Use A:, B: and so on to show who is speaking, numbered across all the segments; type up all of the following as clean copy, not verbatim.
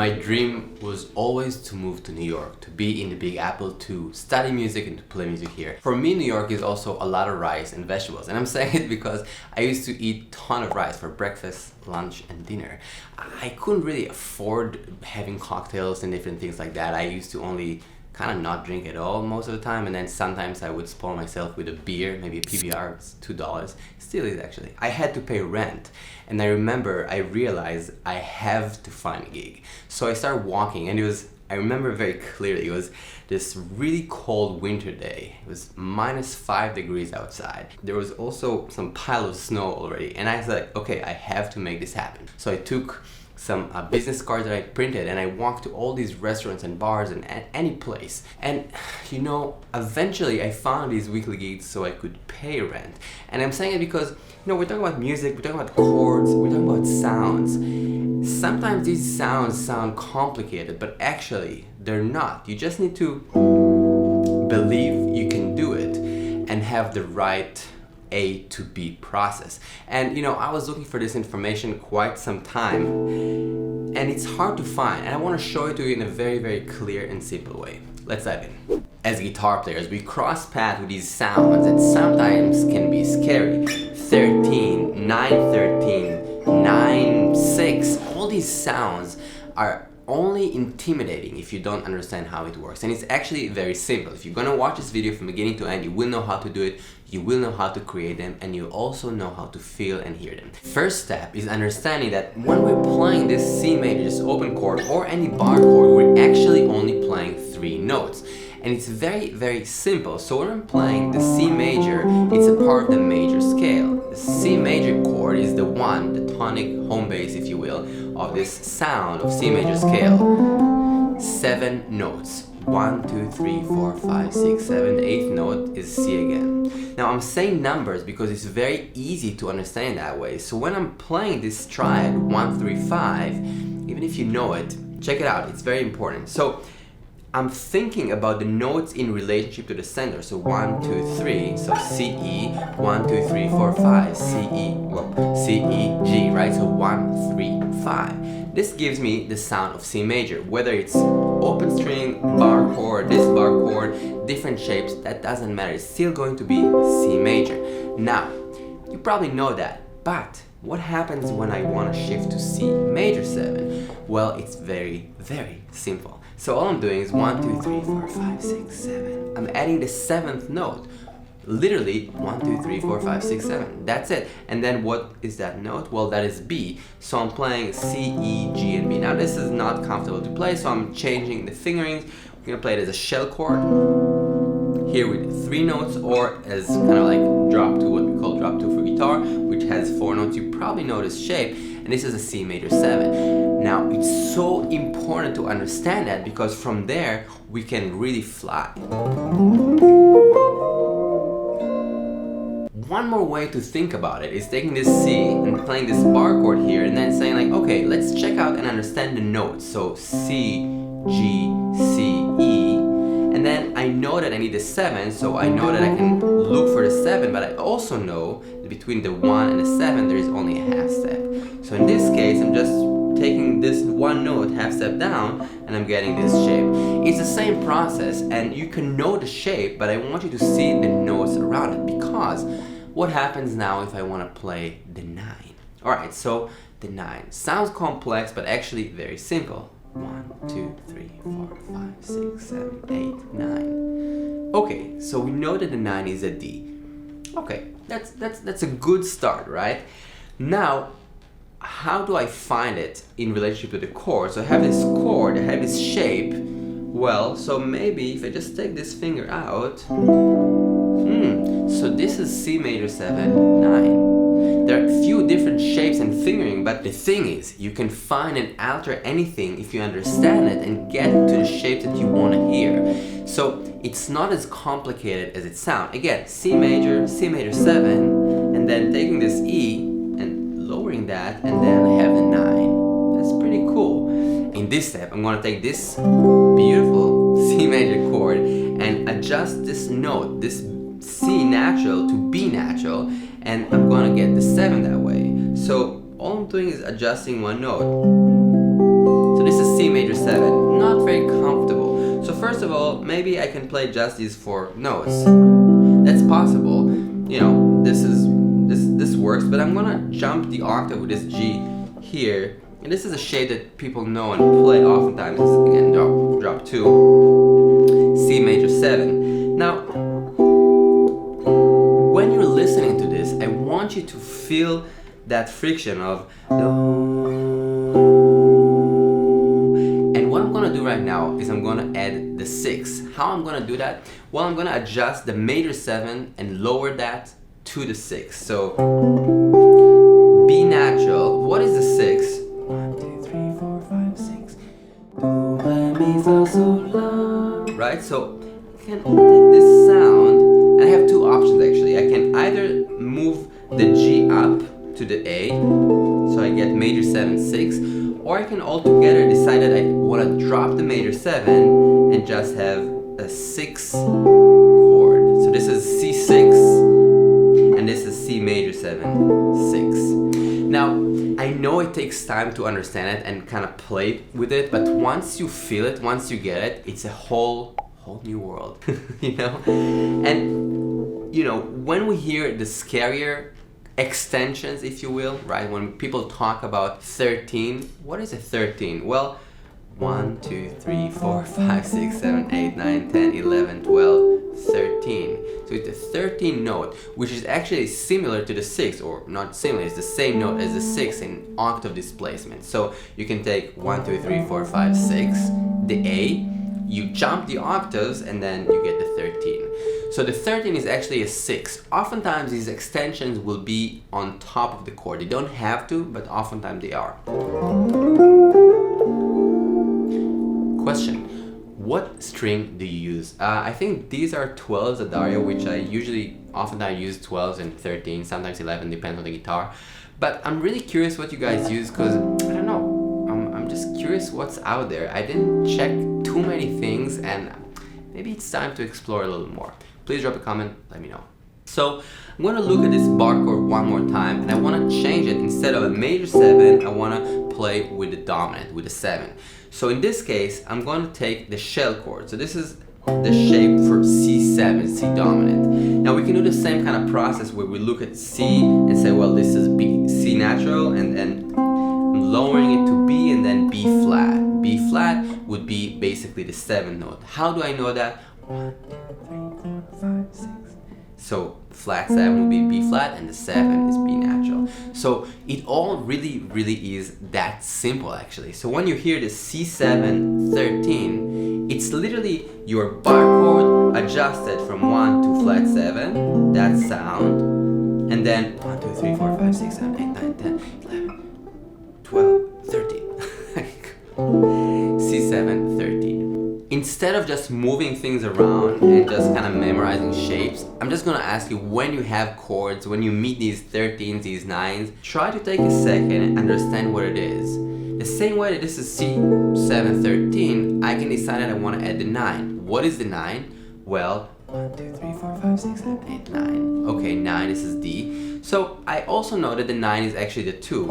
A: My dream was always to move to New York, to be in the Big Apple, to study music and to play music here. For me, New York is also a lot of rice and vegetables. And I'm saying it because I used to eat a ton of rice for breakfast, lunch and dinner. I couldn't really afford having cocktails and different things like that. I used to only kind of not drink at all most of the time, and then sometimes I would spoil myself with a beer, maybe a PBR, it's $2, still is actually. I had to pay rent, and I remember I realized I have to find a gig. So I started walking, and I remember very clearly, it was this really cold winter day. It was -5 degrees outside. There was also some pile of snow already, and I was like, okay, I have to make this happen. So I took some business cards that I printed and I walked to all these restaurants and bars and any place. And you know, eventually I found these weekly gigs so I could pay rent. And I'm saying it because, you know, we're talking about music, we're talking about chords, we're talking about sounds. Sometimes these sounds sound complicated, but actually they're not. You just need to believe you can do it and have the right A to B process. And you know, I was looking for this information quite some time and it's hard to find, and I want to show it to you in a very, very clear and simple way. Let's dive in. As guitar players, we cross paths with these sounds that sometimes can be scary. 13, 9-13, 9-6, all these sounds are only intimidating if you don't understand how it works. And it's actually very simple. If you're gonna watch this video from beginning to end, you will know how to do it, you will know how to create them, and you also know how to feel and hear them. First step is understanding that when we're playing this C major, this open chord, or any bar chord, we're actually only playing 3 notes. And it's very, very simple. So when I'm playing the C major, it's a part of the major scale. The C major chord is the one, the tonic home base, if you will, of this sound of C major scale. 7 notes. 1, 2, 3, 4, 5, 6, 7, 8th note is C again. Now I'm saying numbers because it's very easy to understand that way. So when I'm playing this triad 1, 3, 5, even if you know it, check it out, it's very important. So I'm thinking about the notes in relationship to the center. So 1, 2, 3, so C, E, 1, 2, 3, 4, 5, C, E, well, C, E, G, right? So 1, 3, 5. This gives me the sound of C major, whether it's open string, bar chord, this bar chord, different shapes, that doesn't matter. It's still going to be C major. Now, you probably know that, but what happens when I want to shift to C major 7? Well, it's very, very simple. So all I'm doing is 1, 2, 3, 4, 5, 6, 7. I'm adding the 7th note. Literally 1, 2, 3, 4, 5, 6, 7. That's it. And then what is that note? Well, that is B. So I'm playing C, E, G, and B. Now this is not comfortable to play, so I'm changing the fingerings. We're gonna play it as a shell chord here with 3 notes, or as kind of like drop 2, what we call drop 2 for guitar, which has 4 notes. You probably know this shape, and this is a C major 7. Now it's so important to understand that because from there we can really fly. One more way to think about it is taking this C and playing this bar chord here and then saying like, okay, let's check out and understand the notes. So C, G, C, E, and then I know that I need the 7, so I know that I can look for the 7, but I also know that between the 1 and the 7 there is only a half step. So in this case, I'm just taking this 1 note, half step down, and I'm getting this shape. It's the same process, and you can know the shape, but I want you to see the notes around it, because what happens now if I want to play the 9? Alright, so the 9 sounds complex, but actually very simple. 1, 2, 3, 4, 5, 6, 7, 8, 9. Okay, so we know that the 9 is a D. Okay, that's a good start, right? Now, how do I find it in relationship to the chord? So I have this chord, I have this shape. Well, so maybe if I just take this finger out, so this is C major 7, 9. There are a few different shapes and fingering, but the thing is, you can find and alter anything if you understand it and get to the shape that you want to hear. So it's not as complicated as it sounds. Again, C major 7, and then taking this E and lowering that, and then I have the 9. That's pretty cool. In this step, I'm going to take this beautiful C major chord and adjust this note, this C natural to B natural, and I'm gonna get the 7 that way. So all I'm doing is adjusting one note. So this is C C major 7. Not very comfortable. So first of all, maybe I can play just these 4 notes. That's possible. You know, this works, but I'm gonna jump the octave with this G here. And this is a shape that people know and play oftentimes. This is, again, drop 2, C major 7. Now, when you're listening to this, I want you to feel that friction of and what I'm gonna do right now is I'm gonna add the 6. How I'm gonna do that? Well, I'm gonna adjust the major 7 and lower that to the 6. So B natural. What is the 6? 1, 2, 3, 4, 5, 6. Do, re, mi, fa, sol, la. Right? So I can take this sound, and I have 2 options actually. I can either move the G up to the A, so I get major 7, 6, or I can altogether decide that I want to drop the major 7 and just have a 6 chord. So this is C6, and this is C major 7, 6. Now, I know it takes time to understand it and kind of play with it, but once you feel it, once you get it, it's a whole new world, you know? And, you know, when we hear the scarier extensions, if you will, right? When people talk about 13, what is a 13? Well, 1, 2, 3, 4, 5, 6, 7, 8, 9, 10, 11, 12, 13. So it's a 13 note, which is actually similar to the 6, or not similar, it's the same note as the 6 in octave displacement. So you can take 1, 2, 3, 4, 5, 6, the A, you jump the octaves, and then you get the 13. So the 13 is actually a 6. Oftentimes these extensions will be on top of the chord. They don't have to, but oftentimes they are. Question: what string do you use? I think these are 12s at Dario, which I usually, oftentimes use 12s and 13, sometimes 11, depends on the guitar. But I'm really curious what you guys use, because I don't know. I'm just curious what's out there. I didn't check too many things, and maybe it's time to explore a little more. Please drop a comment, let me know. So I'm going to look at this bar chord one more time, and I want to change it. Instead of a major 7, I want to play with the dominant, with the 7. So in this case, I'm going to take the shell chord. So this is the shape for C7, C dominant. Now we can do the same kind of process where we look at C and say, well, this is B, C natural, and then I'm lowering it to B and then B flat. B flat would be basically the 7th note. How do I know that? 1, 2, 3, 4, 5, 6. So flat 7 would be B flat, and the 7 is B natural. So it all really is that simple actually. So when you hear the C7 13, it's literally your bar chord adjusted from 1 to flat 7, that sound, and then 1, 2, 3, 4, 5, 6, 7, 8, 9, 10, 11, 12, 13. C7 13. Instead of just moving things around and just kind of memorizing shapes, I'm just gonna ask you, when you have chords, when you meet these 13s, these 9s, try to take a second and understand what it is. The same way that this is C7 13, I can decide that I want to add the 9. What is the 9? Well, 1, 2, 3, 4, 5, 6, 7, 8, 9. Okay, 9, this is D. So I also know that the 9 is actually the 2.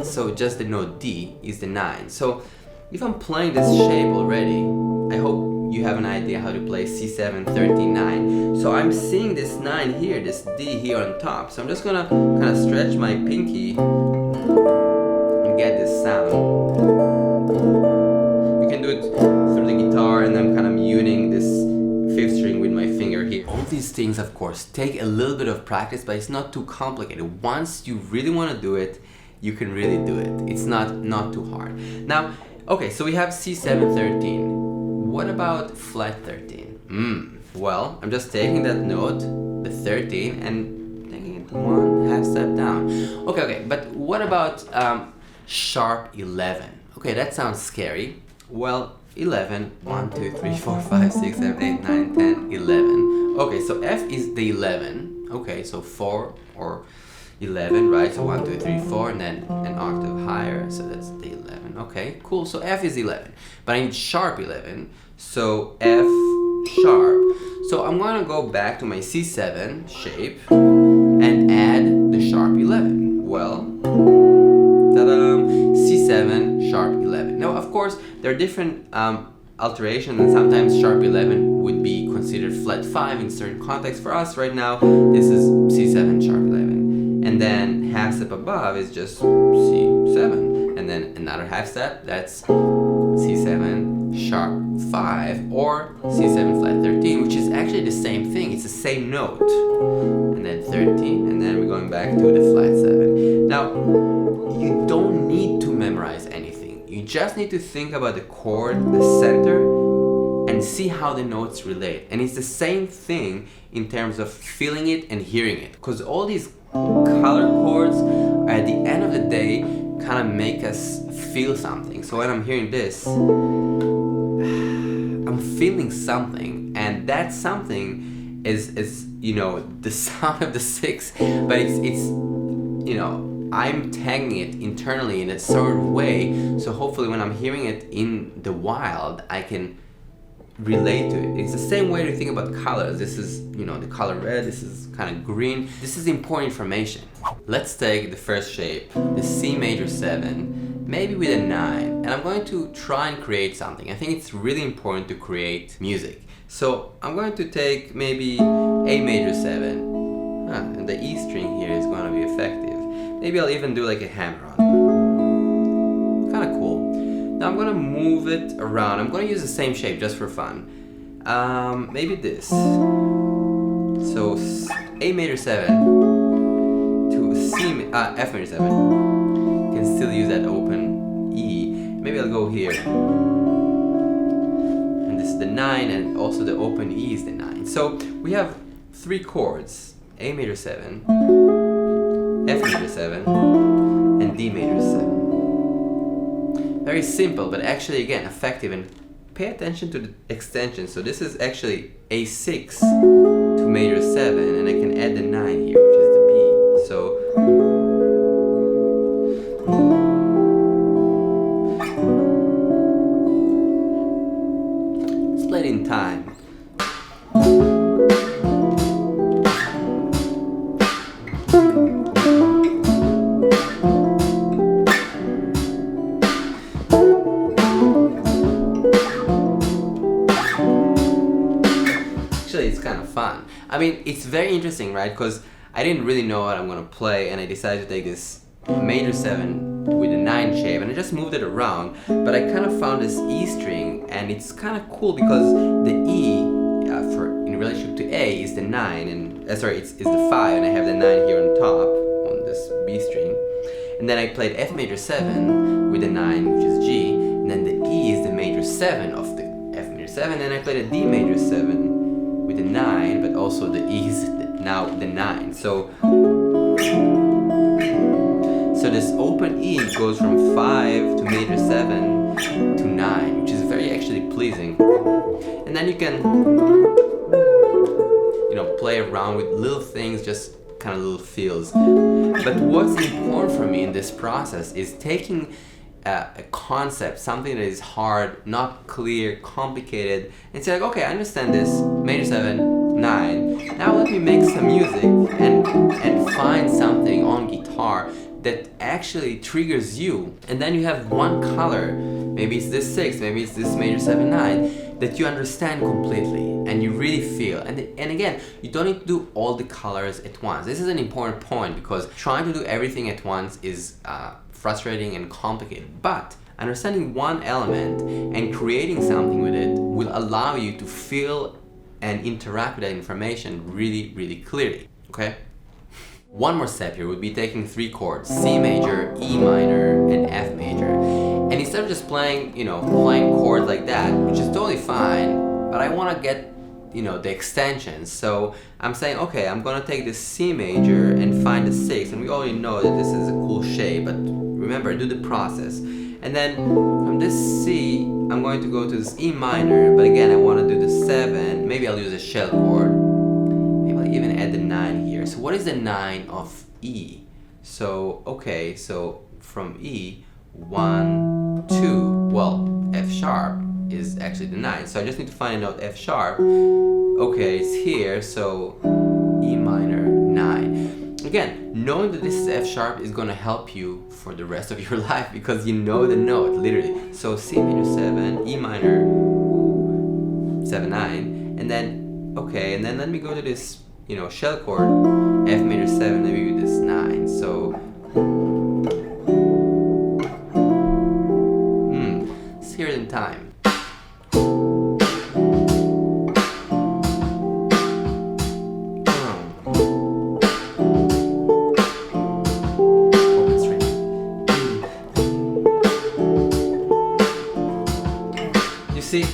A: So just the note D is the 9. So if I'm playing this shape already, I hope you have an idea how to play C7 13 9. So I'm seeing this 9 here, this D here on top. So I'm just gonna kind of stretch my pinky and get this sound. You can do it through the guitar, and I'm kind of muting this 5th string with my finger here. All these things, of course, take a little bit of practice, but it's not too complicated. Once you really want to do it, you can really do it. It's not too hard. Now, okay, so we have C7 13. What about flat 13? Well, I'm just taking that note, the 13, and taking it 1/2 step down. Okay, but what about sharp 11? Okay, that sounds scary. Well, 11, 1, 2, 3, 4, 5, 6, 7, 8, 9, 10, 11. Okay, so F is the 11. Okay, so 4 or 11, right? So 1, 2, 3, 4, and then an octave higher, so that's the 11. Okay, cool. So F is 11, but I need sharp 11. So F sharp. So I'm gonna go back to my C7 shape and add the sharp 11. Well, ta-da! C7 sharp there are different alterations, and sometimes sharp 11 would be considered flat 5 in certain contexts. For us right now, this is C7 sharp 11, and then half step above is just C7, and then another half step, that's C7 sharp 5 or C7 flat 13, which is actually the same thing, it's the same note, and then 13, and then we're going back to the flat 7. Now, you don't need to memorize anything. You just need to think about the chord, the center, and see how the notes relate. And it's the same thing in terms of feeling it and hearing it. Because all these color chords are, at the end of the day, kind of make us feel something. So when I'm hearing this, I'm feeling something. And that something is you know, the sound of the 6, but it's you know, I'm tagging it internally in a sort of way, so hopefully when I'm hearing it in the wild, I can relate to it. It's the same way to think about colors. This is, you know, the color red, this is kind of green. This is important information. Let's take the first shape, the C major 7, maybe with a 9, and I'm going to try and create something. I think it's really important to create music. So I'm going to take maybe A major 7, and the E string here is going to be effective. Maybe I'll even do like a hammer on it. Kind of cool. Now I'm gonna move it around. I'm gonna use the same shape just for fun. Maybe this. So A major 7 to F major 7. Can still use that open E. Maybe I'll go here. And this is the 9, and also the open E is the 9. So we have 3 chords: A major 7, F major 7, and D major 7. Very simple, but actually again effective, and pay attention to the extension. So this is actually A6 to major 7, and I can add the 9 here, which is the B. So let's play it in time. It's kind of fun. I mean, it's very interesting, right? Because I didn't really know what I'm gonna play, and I decided to take this major 7 with a 9 shape, and I just moved it around. But I kind of found this E string, and it's kind of cool because the E, in relationship to A, is the 9, and is the 5, and I have the 9 here on top on this B string. And then I played F major 7 with the 9, which is G, and then the E is the major 7 of the F major 7, and I played a D major 7 with the 9, but also the E is now the 9. So this open E goes from 5 to major 7 to 9, which is very actually pleasing. And then you can, you know, play around with little things, just kind of little feels. But what's important for me in this process is taking a concept, something that is hard, not clear, complicated, and say like, okay, I understand this, major 7, 9, now let me make some music and find something on guitar that actually triggers you. And then you have one color, maybe it's this 6, maybe it's this major 7, 9, that you understand completely and you really feel. And again, you don't need to do all the colors at once. This is an important point, because trying to do everything at once is frustrating and complicated, but understanding one element and creating something with it will allow you to feel and interact with that information really, really clearly, okay? One more step here would be taking 3 chords, C major, E minor, and F major. And instead of just playing, you know, playing chords like that, which is totally fine, but I want to get, you know, the extensions. So I'm saying, okay, I'm gonna take this C major and find the 6, and we already know that this is a cool shape, but remember, do the process. And then from this C, I'm going to go to this E minor, but again, I want to do the 7. Maybe I'll use a shell chord. Maybe I'll even add the 9 here. So what is the 9 of E? So, okay, so from E, 1, 2, well, F sharp is actually the 9. So I just need to find a note F sharp. Okay, it's here, so E minor, 9. again, knowing that this is F sharp is gonna help you for the rest of your life because you know the note, literally. So C major 7, E minor 7, 9, and then, okay, and then let me go to this, you know, shell chord, F major 7, maybe with this 9, so, let's hear it in time. See,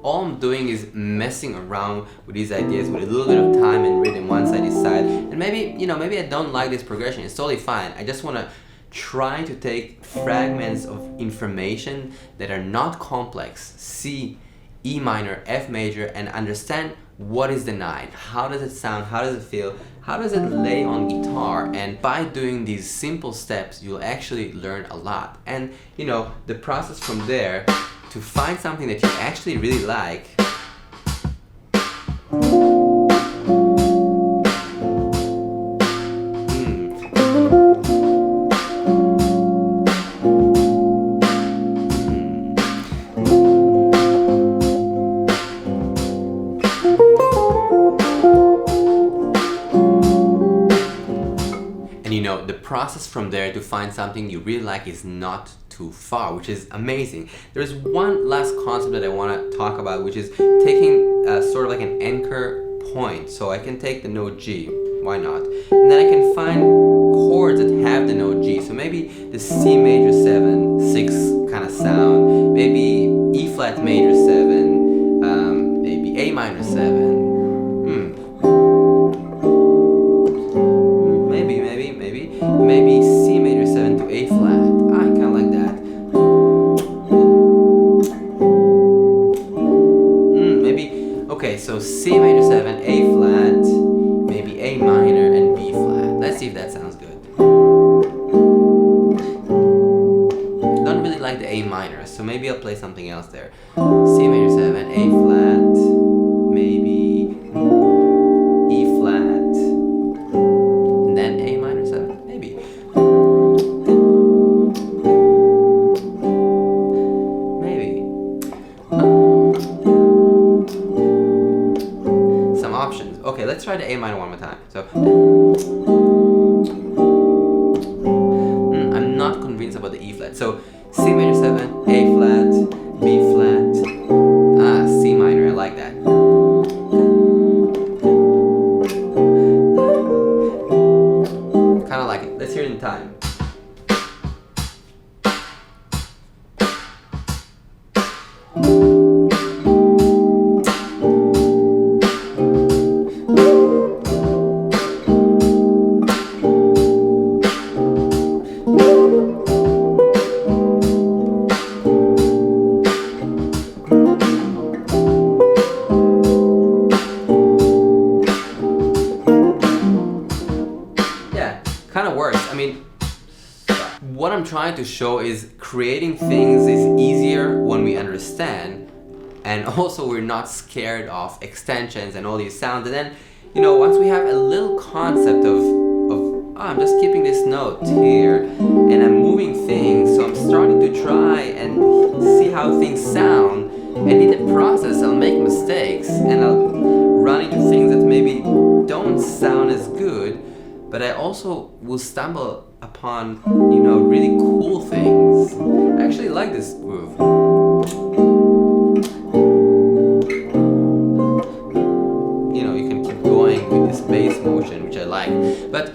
A: all I'm doing is messing around with these ideas with a little bit of time and rhythm once I decide. And maybe, you know, maybe I don't like this progression. It's totally fine. I just want to try to take fragments of information that are not complex, C, E minor, F major, and understand what is the 9, how does it sound, how does it feel, how does it lay on guitar. And by doing these simple steps, you'll actually learn a lot. And, you know, the process from there to find something that you actually really like. And you know, the process from there to find something you really like is not too far, which is amazing. There's one last concept that I want to talk about, which is taking sort of like an anchor point. So I can take the note G, why not? And then I can find chords that have the note G. So maybe the C major 7, 6 kind of sound, maybe E flat major 7, maybe A minor 7. Maybe C major 7 to A flat. I kind of like that. Maybe, okay, so C major 7, A flat, maybe A minor and B flat. Let's see if that sounds good. Don't really like the A minor, so maybe I'll play something else there. C major 7, A flat, maybe E flat, and then A minor 7. Okay, let's try the A minor one more time. So, I'm not convinced about the E flat. So, C major 7, A flat, B flat, C minor, I like that. Kind of like it. Let's hear it in time. Kind of works. I mean, what I'm trying to show is creating things is easier when we understand, and also we're not scared of extensions and all these sounds. And then, you know, once we have a little concept of I'm just keeping this note here and I'm moving things, so I'm starting to try and see how things sound, and in the process I'll make mistakes and I'll run into things that maybe don't sound as good. But I also will stumble upon, you know, really cool things. I actually like this groove. You know, you can keep going with this bass motion, which I like. But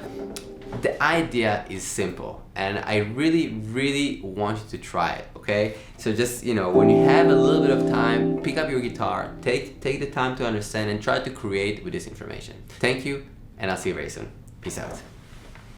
A: the idea is simple, and I really, really want you to try it, okay? So just, you know, when you have a little bit of time, pick up your guitar, take the time to understand and try to create with this information. Thank you, and I'll see you very soon. Peace out.